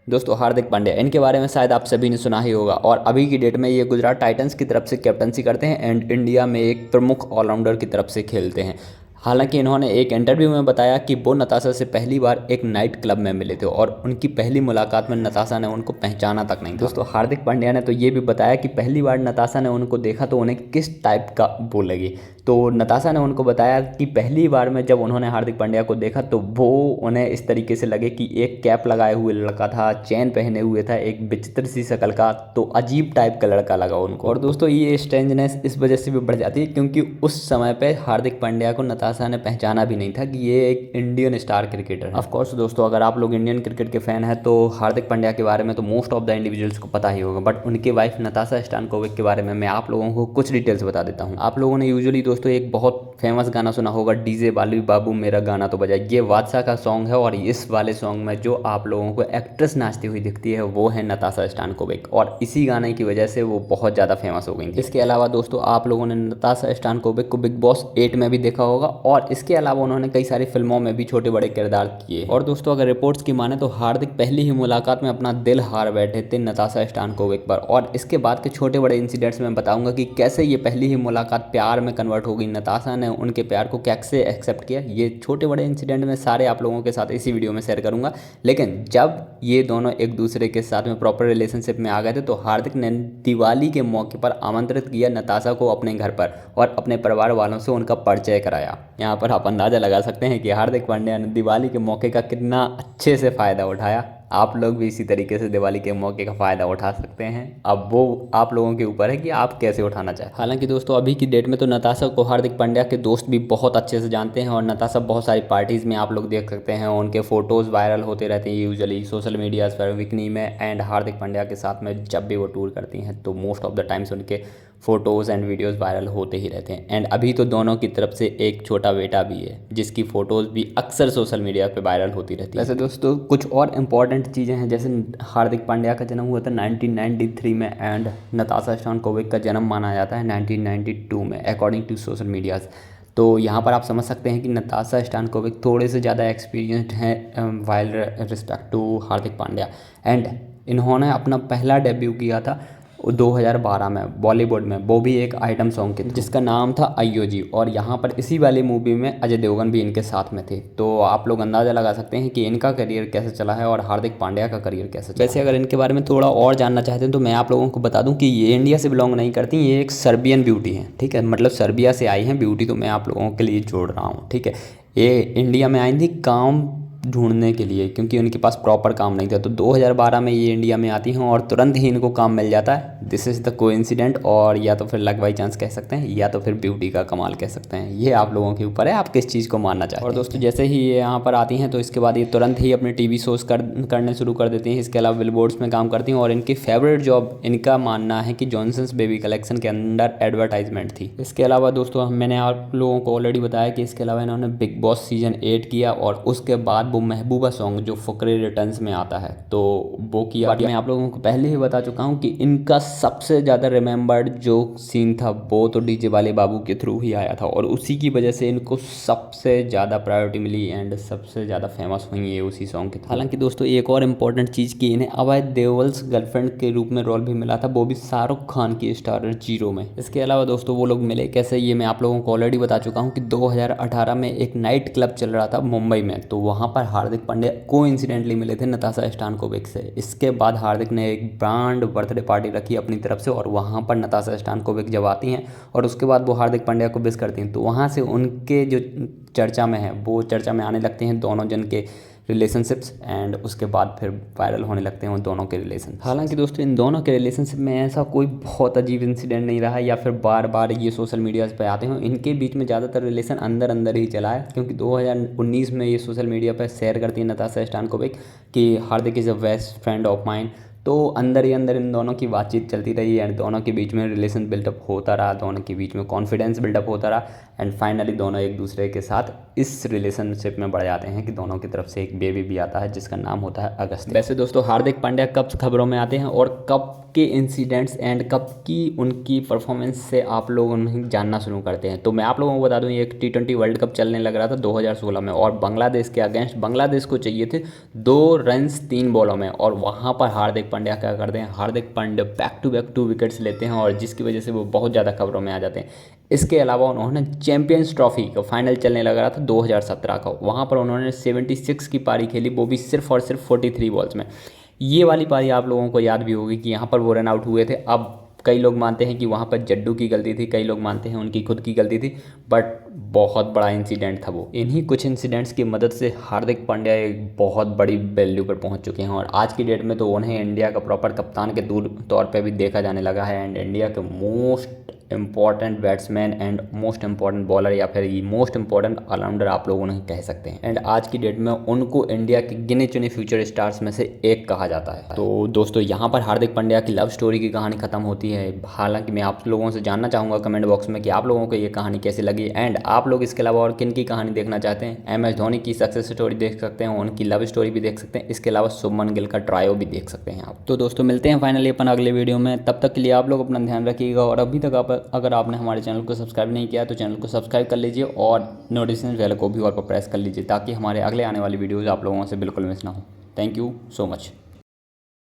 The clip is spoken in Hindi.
दोस्तों हार्दिक पांड्या इनके बारे में शायद आप सभी ने सुना ही होगा और अभी की डेट में ये गुजरात टाइटंस की तरफ से कैप्टनसी करते हैं एंड इंडिया में एक प्रमुख ऑलराउंडर की तरफ से खेलते हैं। हालांकि इन्होंने एक इंटरव्यू में बताया कि वो नताशा से पहली बार एक नाइट क्लब में मिले थे और उनकी पहली मुलाकात में नताशा ने उनको पहचाना तक नहीं था। दोस्तों हार्दिक पांड्या ने तो ये भी बताया कि पहली बार नताशा ने उनको देखा तो उन्हें किस टाइप का वो लगी। तो नताशा ने उनको बताया कि पहली बार में जब उन्होंने हार्दिक पांड्या को देखा तो वो उन्हें इस तरीके से लगे कि एक कैप लगाए हुए लड़का था, चेन पहने हुए था, एक विचित्र सी शक्ल का, तो अजीब टाइप का लड़का लगा उनको। और दोस्तों ये स्ट्रेंजनेस इस वजह से भी बढ़ जाती है क्योंकि उस समय पे हार्दिक पांड्या को नताशा ने पहचाना भी नहीं था कि ये एक इंडियन स्टार क्रिकेटर है। ऑफ कोर्स दोस्तों अगर आप लोग इंडियन क्रिकेट के फैन हैं तो हार्दिक पांड्या के बारे में तो मोस्ट ऑफ द इंडिविजुअल्स को पता ही होगा, बट उनकी वाइफ नताशा स्टानकोविक के बारे में मैं आप लोगों को कुछ डिटेल्स बता देता हूँ। आप लोगों ने यूजुअली दोस्तों एक बहुत फेमस गाना सुना होगा, डीजे बालू बाबू मेरा गाना तो बजाए। ये बादशाह का सॉन्ग है और इस वाले सॉन्ग में जो आप लोगों को एक्ट्रेस नाचती हुई दिखती है वो है नताशा स्टानकोविक और इसी गाने की वजह से वो बहुत ज़्यादा फेमस हो गई थी। इसके अलावा दोस्तों आप लोगों ने नताशा स्टानकोविक को बिग बॉस 8 में भी देखा होगा और इसके अलावा उन्होंने कई सारी फिल्मों में भी छोटे बड़े किरदार किए। और दोस्तों अगर रिपोर्ट्स की माने तो हार्दिक पहली ही मुलाकात में अपना दिल हार बैठे थे नताशा स्टानकोविक पर और इसके बाद के छोटे बड़े इंसिडेंट्स में बताऊंगा कि कैसे ये पहली ही मुलाकात प्यार में कन्वर्ट हो गई, नताशा ने उनके प्यार को कैसे एक्सेप्ट किया। ये छोटे बड़े इंसिडेंट में सारे आप लोगों के साथ इसी वीडियो में शेयर करूंगा। लेकिन जब ये दोनों एक दूसरे के साथ में प्रॉपर रिलेशनशिप में आ गए थे तो हार्दिक ने दिवाली के मौके पर आमंत्रित किया नताशा को अपने घर पर और अपने परिवार वालों से उनका परिचय कराया। यहाँ पर आप अंदाज़ा लगा सकते हैं कि हार्दिक पांड्या ने दिवाली के मौके का कितना अच्छे से फ़ायदा उठाया। आप लोग भी इसी तरीके से दिवाली के मौके का फ़ायदा उठा सकते हैं। अब वो आप लोगों के ऊपर है कि आप कैसे उठाना चाहें। हालांकि दोस्तों अभी की डेट में तो नताशा को हार्दिक पांड्या के दोस्त भी बहुत अच्छे से जानते हैं और नताशा बहुत सारी पार्टीज़ में आप लोग देख सकते हैं उनके फ़ोटोज़ वायरल होते रहते हैं यूजुअली सोशल मीडियाज़ पर, विकनी में। एंड हार्दिक पांड्या के साथ में जब भी वो टूर करती हैं तो मोस्ट ऑफ द टाइम्स उनके फ़ोटोज़ एंड वीडियोज़ वायरल होते ही रहते हैं। एंड अभी तो दोनों की तरफ से एक छोटा बेटा भी है जिसकी फ़ोटोज़ भी अक्सर सोशल मीडिया पे वायरल होती रहती है। वैसे दोस्तों कुछ और इम्पॉर्टेंट चीज़ें हैं, जैसे हार्दिक पांड्या का जन्म हुआ था 1993 में एंड नताशा स्टानकोविक का जन्म माना जाता है 1992 में अकॉर्डिंग टू सोशल मीडियाज़। तो यहाँ पर आप समझ सकते हैं कि नताशा स्टानकोविक थोड़े से ज़्यादा एक्सपीरियंस्ड हैं while respect to Hardik Pandya. And इन्होंने अपना पहला डेब्यू किया था 2012 में बॉलीवुड में, वो भी एक आइटम सॉन्ग के जिसका नाम था अय्यो जी। और यहाँ पर इसी वाली मूवी में अजय देवगन भी इनके साथ में थे। तो आप लोग अंदाज़ा लगा सकते हैं कि इनका करियर कैसे चला है और हार्दिक पांड्या का करियर कैसे चला। वैसे अगर इनके बारे में थोड़ा और जानना चाहते हैं तो मैं आप लोगों को बता दूं कि ये इंडिया से बिलोंग नहीं करती, ये एक सर्बियन ब्यूटी हैं। ठीक है, मतलब सर्बिया से आई हैं ब्यूटी, तो मैं आप लोगों के लिए जोड़ रहा हूँ। ठीक है, ये इंडिया में आई थी काम ढूंढने के लिए क्योंकि उनके पास प्रॉपर काम नहीं था। तो 2012 में ये इंडिया में आती हैं और तुरंत ही इनको काम मिल जाता है। दिस इज़ द कोइंसिडेंट, और या तो फिर लक बाई चांस कह सकते हैं या तो फिर ब्यूटी का कमाल कह सकते हैं। ये आप लोगों के ऊपर है, आप किस चीज़ को मानना चाहते हैं। और दोस्तों जैसे ही ये यहाँ पर आती हैं तो इसके बाद ये तुरंत ही अपने टीवी शोज़ करने शुरू कर देती हैं। इसके अलावा बिलबोर्ड्स में काम करती हैं और इनकी फेवरेट जॉब इनका मानना है कि जॉनसन्स बेबी कलेक्शन के अंदर एडवर्टाइजमेंट थी। इसके अलावा दोस्तों मैंने आप लोगों को ऑलरेडी बताया कि इसके अलावा इन्होंने बिग बॉस सीजन 8 किया और उसके बाद वो महबूबा सॉन्ग जो फुकरे रिटर्न्स में आता है तो वो किया। मैं आप लोगों को पहले ही बता चुका हूँ कि इनका सबसे ज़्यादा रिमेंबर्ड जो सीन था वो तो डीजे वाले बाबू के थ्रू ही आया था और उसी की वजह से इनको सबसे ज़्यादा प्रायोरिटी मिली एंड सबसे ज़्यादा फेमस हुई है उसी सॉन्ग के। हालांकि दोस्तों एक और इम्पॉर्टेंट चीज़ की इन्हें अभय देओल्स गर्लफ्रेंड के रूप में रोल भी मिला था, वो भी शाहरुख खान की स्टारर जीरो में। इसके अलावा दोस्तों वो लोग मिले कैसे, ये मैं आप लोगों को ऑलरेडी बता चुका हूँ कि 2018 में एक नाइट क्लब चल रहा था मुंबई में, तो वहाँ पर हार्दिक पांड्या कोइंसिडेंटली मिले थे नताशा स्टानकोविक से। इसके बाद हार्दिक ने एक ब्रांड बर्थडे पार्टी रखी अपनी तरफ से और वहाँ पर नताशा स्टानकोविक जब आती हैं और उसके बाद वो हार्दिक पांड्या को विश करती हैं तो वहाँ से उनके जो चर्चा में है वो चर्चा में आने लगते हैं दोनों जन के रिलेशनशिप्स एंड उसके बाद फिर वायरल होने लगते हैं उन दोनों के रिलेशन। हालांकि दोस्तों इन दोनों के रिलेशनशिप में ऐसा कोई बहुत अजीब इंसिडेंट नहीं रहा या फिर बार बार ये सोशल मीडियाज़ पे आते हैं। इनके बीच में ज़्यादातर रिलेशन अंदर अंदर ही चला है क्योंकि 2019 में ये सोशल मीडिया पर शेयर करती है नताशा स्टानकोविक कि Hardik is a best friend of mine. तो अंदर ही अंदर इन दोनों की बातचीत चलती रही एंड दोनों के बीच में रिलेशन बिल्डअप होता रहा, दोनों के बीच में कॉन्फिडेंस बिल्डअप होता रहा एंड फाइनली दोनों एक दूसरे के साथ इस रिलेशनशिप में बढ़ जाते हैं कि दोनों की तरफ से एक बेबी भी आता है जिसका नाम होता है अगस्त। वैसे दोस्तों हार्दिक पांड्या कब खबरों में आते हैं और कब के इंसिडेंट्स एंड कब की उनकी परफॉर्मेंस से आप लोग उन्हें जानना शुरू करते हैं, तो मैं आप लोगों को बता दूं ये T20 वर्ल्ड कप चलने लग रहा था 2016 में और बांग्लादेश के अगेंस्ट बांग्लादेश को चाहिए थे 2 रन्स 3 बॉलों में और वहाँ पर हार्दिक पांड्या क्या करते हैं, Hardik Pandya back to back 2 wickets लेते हैं और जिसकी वजह से वो बहुत ज़्यादा खबरों में आ जाते हैं। इसके अलावा उन्होंने चैंपियंस ट्रॉफी का फाइनल चलने लग रहा था 2017 का, वहाँ पर उन्होंने 76 की पारी खेली, वो भी सिर्फ और सिर्फ 43 बॉल्स में। ये वाली पारी आप लोगों को याद भी होगी कि यहाँ पर वो रन आउट हुए थे। अब कई लोग मानते हैं कि वहाँ पर जड्डू की गलती थी, कई लोग मानते हैं उनकी खुद की गलती थी, बट बहुत बड़ा इंसिडेंट था वो। इन्हीं कुछ इंसिडेंट्स की मदद से हार्दिक पांड्या एक बहुत बड़ी वैल्यू पर पहुँच चुके हैं और आज की डेट में तो उन्हें इंडिया का प्रॉपर कप्तान के तौर पर भी देखा जाने लगा है एंड इंडिया के most important batsman and most important bowler या फिर ये मोस्ट इंपॉर्टेंट ऑलराउंडर आप लोग उन्हें कह सकते हैं। एंड आज की डेट में उनको इंडिया के गिने चुने फ्यूचर स्टार्स में से एक कहा जाता है। तो दोस्तों यहाँ पर हार्दिक पांड्या की लव स्टोरी की कहानी खत्म होती है। हालांकि मैं आप लोगों से जानना चाहूँगा कमेंट बॉक्स में कि आप लोगों को ये कहानी कैसी लगी एंड आप लोग इसके अलावा और किन की कहानी देखना चाहते हैं। MS धोनी की सक्सेस स्टोरी देख सकते हैं, उनकी लव स्टोरी भी देख सकते हैं, इसके अलावा शुभमन गिल का ट्रायो भी देख सकते हैं आप। तो दोस्तों मिलते हैं फाइनली अपन अगले वीडियो में, तब तक के लिए आप लोग अपना ध्यान रखिएगा और अभी तक अगर आपने हमारे चैनल को सब्सक्राइब नहीं किया तो चैनल को सब्सक्राइब कर लीजिए और नोटिफिकेशन बेल को भी और पर प्रेस कर लीजिए ताकि हमारे अगले आने वाली वीडियोज़ आप लोगों से बिल्कुल मिस ना हो। Thank you so much.